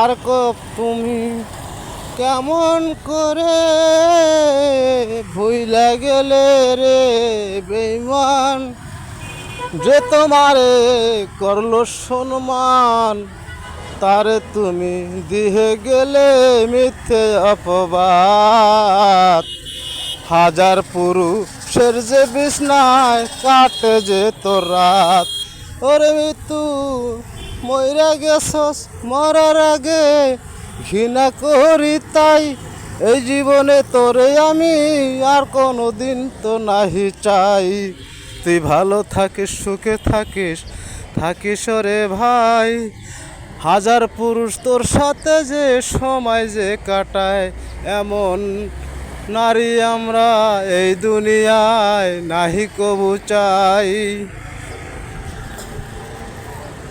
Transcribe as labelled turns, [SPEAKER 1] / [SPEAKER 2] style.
[SPEAKER 1] আর তুমি কেমন করে ভুইলা গেলে রে বেঈমান, যে তোমারে করলো সম্মান, তারে তুমি দিয়ে গেলে মিথ্যে অপবাদ। হাজার পুরুষের যে বিছনায় কাটে যে তোর রাত, ওরে মৃত্যু মইরা গেছস মরার আগে, ঘৃণা করি তাই এই জীবনে তোরে আমি আর কোনো দিন তো নাহি চাই। তুই ভালো থাকিস সুখে থাকিস থাকিস রে ভাই, হাজার পুরুষ তোর সাথে যে সময় যে কাটায়, এমন নারী আমরা এই দুনিয়ায় নাহি কবু চাই।